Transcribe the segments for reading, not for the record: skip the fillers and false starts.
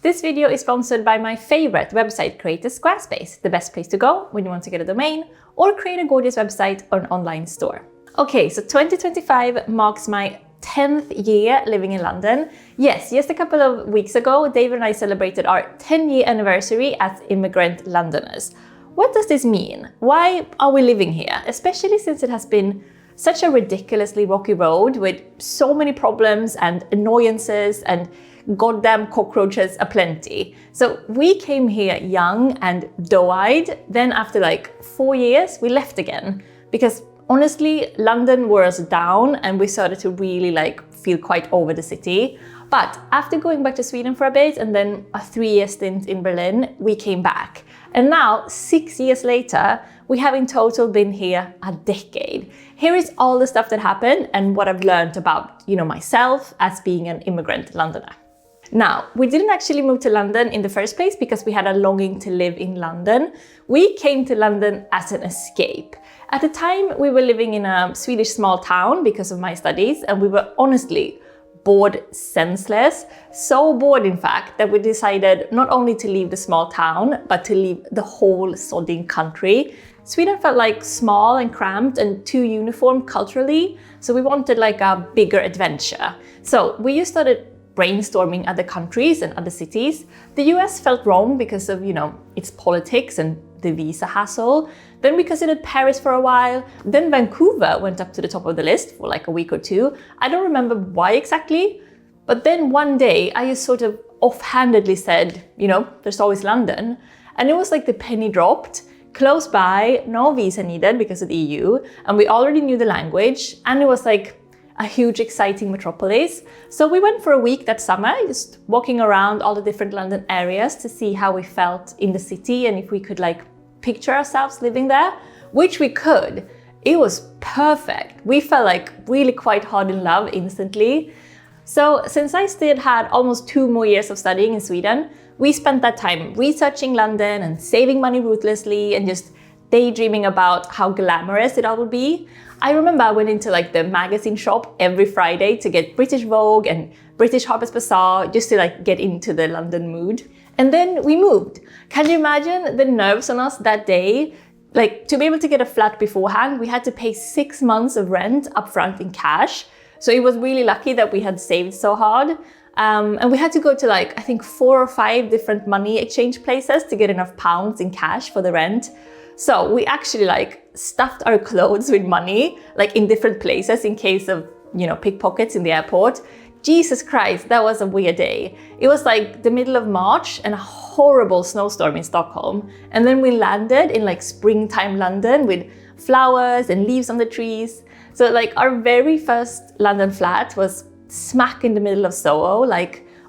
This video is sponsored by my favorite website creator, Squarespace, the best place to go when you want to get a domain or create a gorgeous website or an online store. Okay, so 2025 marks my 10th year living in London. Yes, just a couple of weeks ago, David and I celebrated our 10-year anniversary as immigrant Londoners. What does this mean? Why are we living here? Especially since it has been such a ridiculously rocky road with so many problems and annoyances and goddamn cockroaches aplenty. So we came here young and doe-eyed. Then after like 4 years, we left again because honestly, London wore us down and we started to really feel quite over the city. But after going back to Sweden for a bit and then a 3-year stint in Berlin, we came back. And now, 6 years later, we have in total been here a decade. Here is all the stuff that happened and what I've learned about, myself as being an immigrant Londoner. Now, we didn't actually move to London in the first place because we had a longing to live in London. We came to London as an escape. At the time, we were living in a Swedish small town because of my studies, and we were honestly bored senseless. So bored, in fact, that we decided not only to leave the small town, but to leave the whole sodding country. Sweden felt like small and cramped and too uniform culturally, so we wanted a bigger adventure. So we just started brainstorming other countries and other cities. The US felt wrong because of, its politics and the visa hassle. Then we considered Paris for a while. Then Vancouver went up to the top of the list for a week or two. I don't remember why exactly, but then one day I just sort of offhandedly said, there's always London. And it was like the penny dropped. Close by, no visa needed because of the EU, and we already knew the language, and it was like a huge, exciting metropolis. So we went for a week that summer, just walking around all the different London areas to see how we felt in the city and if we could picture ourselves living there, which we could. It was perfect. We felt really quite hard in love instantly. So since I still had almost 2 more years of studying in Sweden, we spent that time researching London and saving money ruthlessly and just daydreaming about how glamorous it all would be. I remember I went into the magazine shop every Friday to get British Vogue and British Harper's Bazaar just to get into the London mood. And then we moved. Can you imagine the nerves on us that day? To be able to get a flat beforehand, we had to pay 6 months of rent upfront in cash. So it was really lucky that we had saved so hard. And we had to go to I think 4 or 5 different money exchange places to get enough pounds in cash for the rent. So we actually stuffed our clothes with money, in different places in case of, pickpockets in the airport. Jesus Christ, that was a weird day. It was the middle of March and a horrible snowstorm in Stockholm. And then we landed in springtime London with flowers and leaves on the trees. So our very first London flat was smack in the middle of Soho.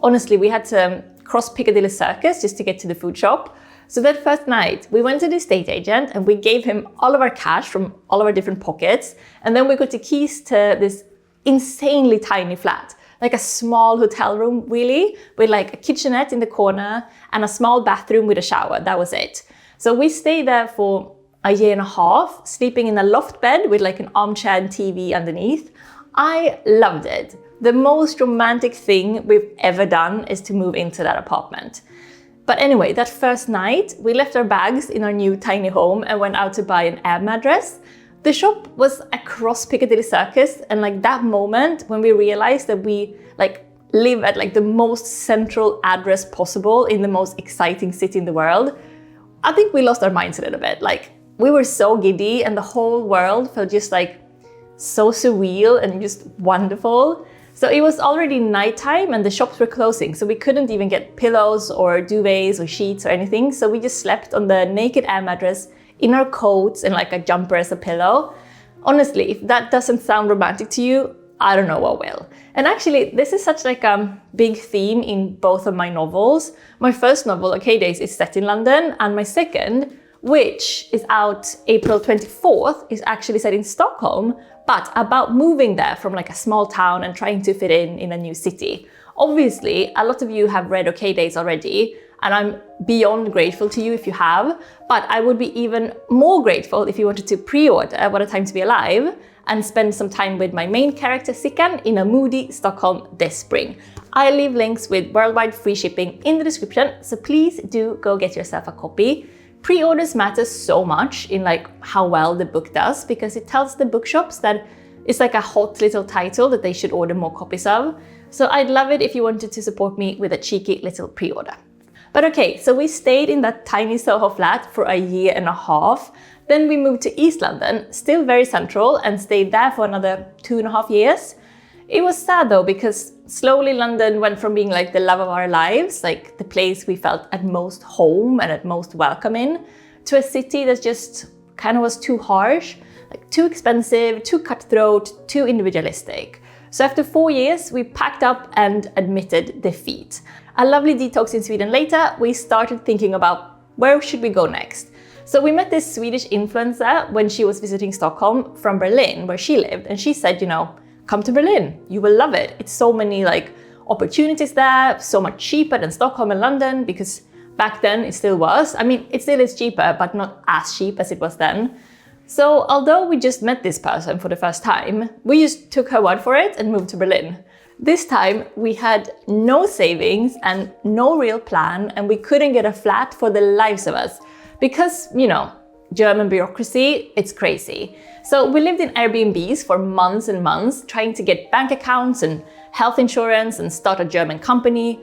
Honestly, we had to cross Piccadilly Circus just to get to the food shop. So that first night, we went to the estate agent and we gave him all of our cash from all of our different pockets. And then we got the keys to this insanely tiny flat, a small hotel room, really, with a kitchenette in the corner and a small bathroom with a shower. That was it. So we stayed there for a year and a half, sleeping in a loft bed with an armchair and TV underneath. I loved it. The most romantic thing we've ever done is to move into that apartment. But anyway, that first night, we left our bags in our new tiny home and went out to buy an air mattress. The shop was across Piccadilly Circus, and that moment when we realized that we live at the most central address possible in the most exciting city in the world, I think we lost our minds a little bit. We were so giddy and the whole world felt just so surreal and just wonderful. So it was already nighttime and the shops were closing, so we couldn't even get pillows or duvets or sheets or anything. So we just slept on the naked air mattress in our coats and a jumper as a pillow. Honestly, if that doesn't sound romantic to you, I don't know what will. And actually, this is such a big theme in both of my novels. My first novel, Okay Days, is set in London, and my second, which is out April 24th, is actually set in Stockholm, but about moving there from a small town and trying to fit in a new city. Obviously, a lot of you have read Okay Days already, and I'm beyond grateful to you if you have, but I would be even more grateful if you wanted to pre-order What a Time to Be Alive and spend some time with my main character Sickan in a moody Stockholm this spring. I'll leave links with worldwide free shipping in the description, so please do go get yourself a copy. Pre-orders matter so much in like how well the book does, because it tells the bookshops that it's like a hot little title that they should order more copies of. So I'd love it if you wanted to support me with a cheeky little pre-order. But okay, so we stayed in that tiny Soho flat for a year and a half. Then we moved to East London, still very central, and stayed there for another 2.5 years. It was sad though, because slowly London went from being like the love of our lives, like the place we felt at most home and at most welcome in, to a city that just kind of was too harsh, like too expensive, too cutthroat, too individualistic. So after 4 years, we packed up and admitted defeat. A lovely detox in Sweden later, we started thinking about where should we go next. So we met this Swedish influencer when she was visiting Stockholm from Berlin, where she lived, and she said, you know, come to Berlin, you will love it. It's so many like opportunities there, so much cheaper than Stockholm and London, because back then it still was. I mean, it still is cheaper, but not as cheap as it was then. So although we just met this person for the first time, we just took her word for it and moved to Berlin. This time we had no savings and no real plan, and we couldn't get a flat for the lives of us because, you know, German bureaucracy, it's crazy. So we lived in Airbnbs for months and months, trying to get bank accounts and health insurance and start a German company.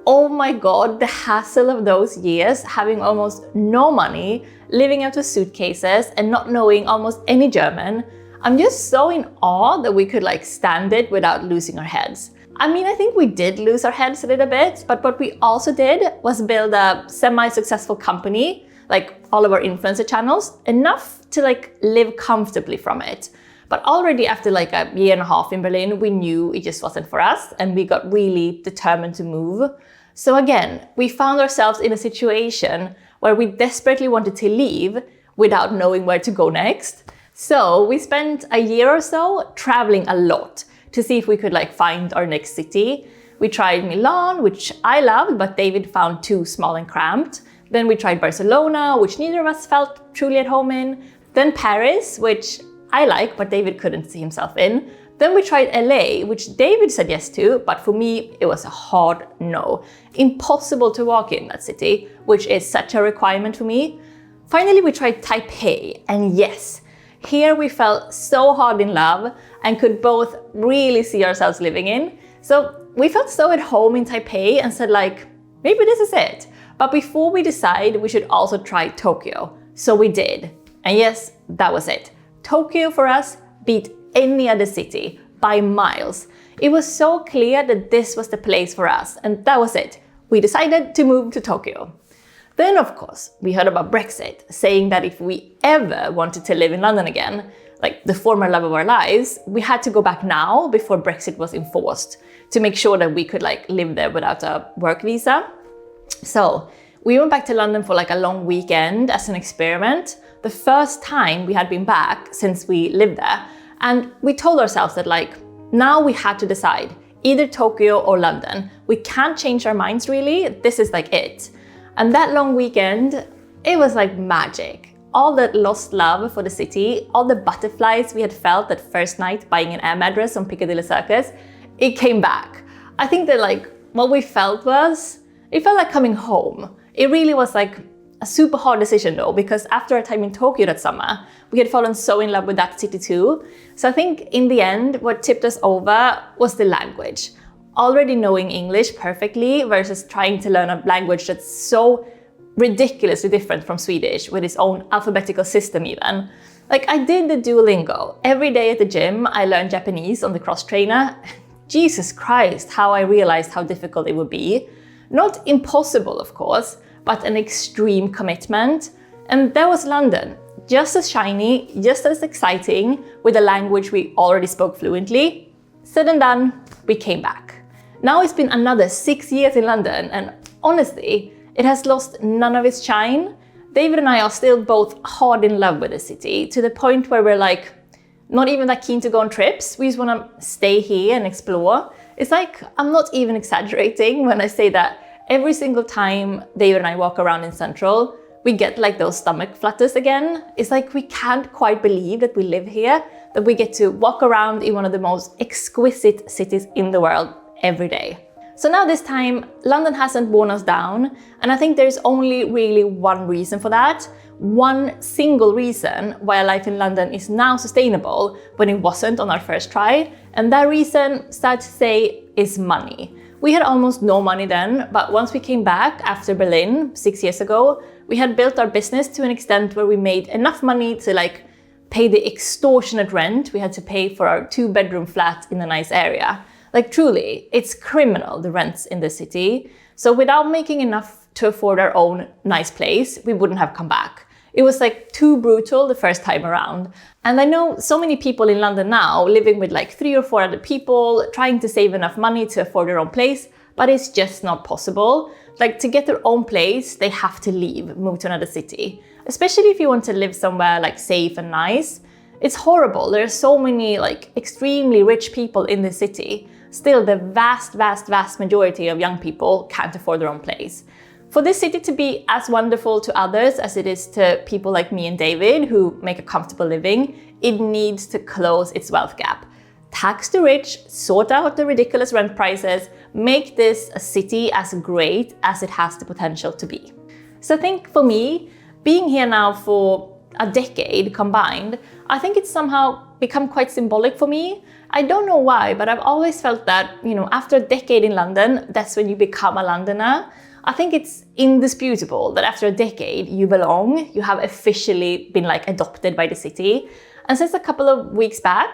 Oh my God, the hassle of those years, having almost no money, living out of suitcases and not knowing almost any German. I'm just so in awe that we could like stand it without losing our heads. I mean, I think we did lose our heads a little bit, but what we also did was build a semi-successful company, like all of our influencer channels, enough to like live comfortably from it. But already after like a year and a half in Berlin, we knew it just wasn't for us, and we got really determined to move. So again, we found ourselves in a situation where we desperately wanted to leave without knowing where to go next. So we spent a year or so traveling a lot to see if we could like find our next city. We tried Milan, which I loved, but David found too small and cramped. Then we tried Barcelona, which neither of us felt truly at home in. Then Paris, which I like, but David couldn't see himself in. Then we tried LA, which David said yes to, but for me, it was a hard no. Impossible to walk in that city, which is such a requirement for me. Finally, we tried Taipei, and yes, here we fell so hard in love and could both really see ourselves living in. So we felt so at home in Taipei and said like, maybe this is it. But before we decide, we should also try Tokyo. So we did. And yes, that was it. Tokyo for us beat any other city by miles. It was so clear that this was the place for us, and that was it. We decided to move to Tokyo. Then of course, we heard about Brexit, saying that if we ever wanted to live in London again, like the former love of our lives, we had to go back now before Brexit was enforced to make sure that we could like live there without a work visa. So we went back to London for like a long weekend as an experiment, the first time we had been back since we lived there. And we told ourselves that like, now we had to decide, either Tokyo or London. We can't change our minds really, this is like it. And that long weekend, it was like magic. All that lost love for the city, all the butterflies we had felt that first night buying an Air mattress on Piccadilly Circus, it came back. I think that like, what we felt was, it felt like coming home. It really was like a super hard decision though, because after our time in Tokyo that summer, we had fallen so in love with that city too. So I think in the end, what tipped us over was the language. Already knowing English perfectly versus trying to learn a language that's so ridiculously different from Swedish with its own alphabetical system even. Like I did the Duolingo. Every day at the gym, I learned Japanese on the cross trainer. Jesus Christ, how I realized how difficult it would be. Not impossible, of course, but an extreme commitment. And there was London, just as shiny, just as exciting, with a language we already spoke fluently. Said and done, we came back. Now it's been another 6 years in London, and honestly, it has lost none of its shine. David and I are still both hard in love with the city, to the point where we're like, not even that keen to go on trips. We just want to stay here and explore. It's like, I'm not even exaggerating when I say that every single time David and I walk around in Central, we get like those stomach flutters again. It's like we can't quite believe that we live here, that we get to walk around in one of the most exquisite cities in the world every day. So now this time, London hasn't worn us down, and I think there's only really one reason for that. One single reason why life in London is now sustainable when it wasn't on our first try, and that reason, sad to say, is money. We had almost no money then, but once we came back after Berlin 6 years ago, we had built our business to an extent where we made enough money to pay the extortionate rent we had to pay for our 2-bedroom flat in a nice area. Truly, it's criminal, the rents in the city. So without making enough to afford our own nice place, we wouldn't have come back. It was too brutal the first time around. And I know so many people in London now living with 3 or 4 other people, trying to save enough money to afford their own place, but it's just not possible. To get their own place, they have to leave, move to another city. Especially if you want to live somewhere safe and nice. It's horrible. There are so many extremely rich people in the city. Still, the vast majority of young people can't afford their own place. For this city to be as wonderful to others as it is to people like me and David who make a comfortable living, it needs to close its wealth gap. Tax the rich, sort out the ridiculous rent prices, make this a city as great as it has the potential to be. So I think for me, being here now for a decade combined, I think it's somehow become quite symbolic for me. I don't know why, but I've always felt that, after a decade in London, that's when you become a Londoner. I think it's indisputable that after a decade, you belong. You have officially been adopted by the city. And since a couple of weeks back,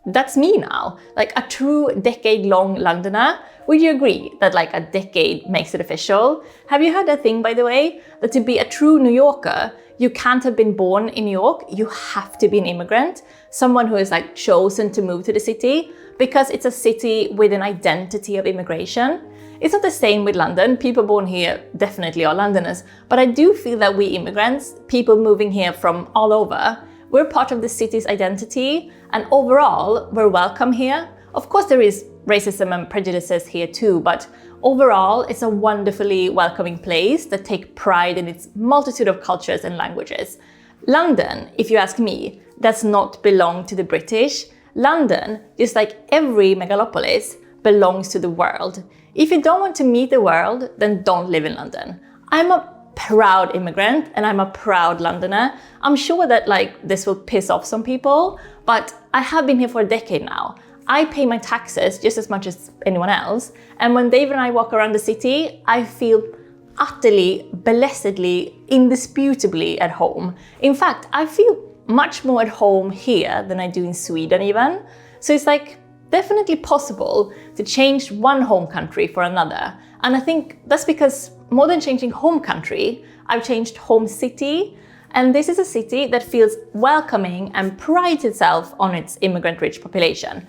that's me now, a true decade-long Londoner. Would you agree that a decade makes it official? Have you heard that thing, by the way, that to be a true New Yorker, you can't have been born in New York, you have to be an immigrant, someone who is chosen to move to the city, because it's a city with an identity of immigration. It's not the same with London. People born here definitely are Londoners, but I do feel that we immigrants, people moving here from all over, we're part of the city's identity, and overall, we're welcome here. Of course, there is racism and prejudices here too, but overall, it's a wonderfully welcoming place that takes pride in its multitude of cultures and languages. London, if you ask me, does not belong to the British. London, just like every megalopolis, belongs to the world. If you don't want to meet the world, then don't live in London. I'm a proud immigrant and I'm a proud Londoner. I'm sure that this will piss off some people, but I have been here for a decade now. I pay my taxes just as much as anyone else. And when David and I walk around the city, I feel utterly, blessedly, indisputably at home. In fact, I feel much more at home here than I do in Sweden even. So it's definitely possible to change one home country for another. And I think that's because more than changing home country, I've changed home city. And this is a city that feels welcoming and prides itself on its immigrant-rich population.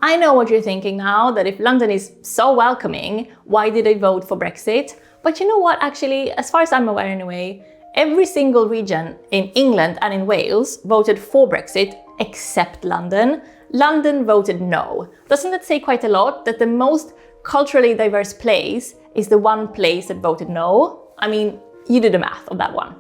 I know what you're thinking now, that if London is so welcoming, why did they vote for Brexit? But you know what, actually, as far as I'm aware anyway, every single region in England and in Wales voted for Brexit except London. London voted no. Doesn't that say quite a lot, that the most culturally diverse place is the one place that voted no? I mean, you do the math on that one.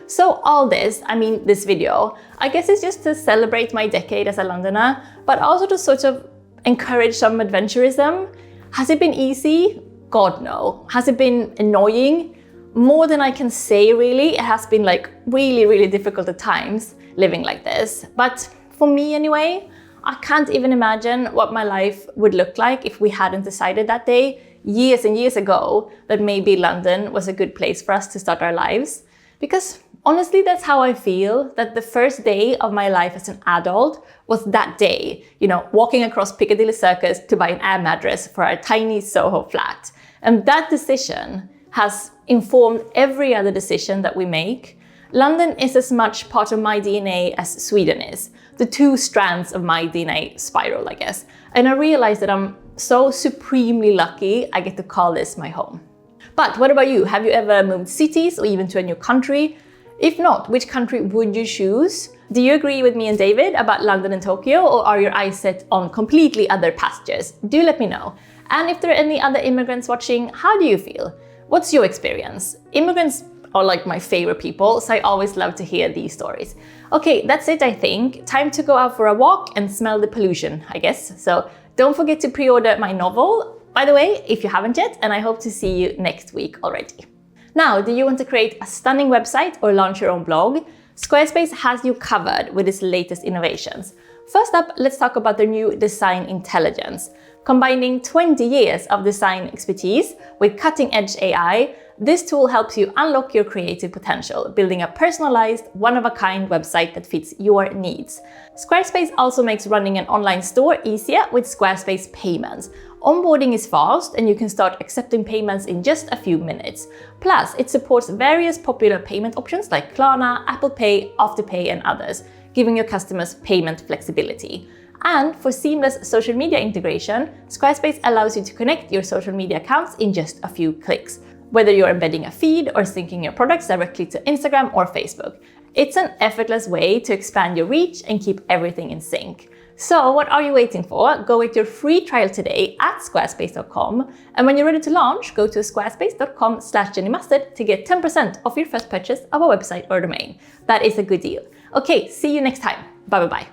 So all this, this video, I guess it's just to celebrate my decade as a Londoner, but also to sort of encourage some adventurism. Has it been easy? God, no. Has it been annoying? More than I can say, really. It has been really, really difficult at times living like this. But for me anyway, I can't even imagine what my life would look like if we hadn't decided that day, years and years ago, that maybe London was a good place for us to start our lives. Because honestly, that's how I feel, that the first day of my life as an adult was that day, walking across Piccadilly Circus to buy an air mattress for our tiny Soho flat. And that decision has informed every other decision that we make. London is as much part of my DNA as Sweden is. The two strands of my DNA spiral, I guess. And I realize that I'm so supremely lucky I get to call this my home. But what about you? Have you ever moved cities or even to a new country? If not, which country would you choose? Do you agree with me and David about London and Tokyo, or are your eyes set on completely other pastures? Do let me know. And if there are any other immigrants watching, how do you feel? What's your experience? Immigrants are my favorite people, so I always love to hear these stories. Okay, that's it, I think. Time to go out for a walk and smell the pollution, I guess. So don't forget to pre-order my novel. by the way, if you haven't yet, and I hope to see you next week already. Now, do you want to create a stunning website or launch your own blog? Squarespace has you covered with its latest innovations. First up, let's talk about their new design intelligence. Combining 20 years of design expertise with cutting-edge AI, this tool helps you unlock your creative potential, building a personalized, one-of-a-kind website that fits your needs. Squarespace also makes running an online store easier with Squarespace Payments. Onboarding is fast and you can start accepting payments in just a few minutes. Plus, it supports various popular payment options like Klarna, Apple Pay, Afterpay, and others, giving your customers payment flexibility. And for seamless social media integration, Squarespace allows you to connect your social media accounts in just a few clicks, whether you're embedding a feed or syncing your products directly to Instagram or Facebook. It's an effortless way to expand your reach and keep everything in sync. So what are you waiting for? Go with your free trial today at squarespace.com. And when you're ready to launch, go to squarespace.com/jennymustard to get 10% off your first purchase of a website or domain. That is a good deal. Okay, see you next time. Bye bye bye.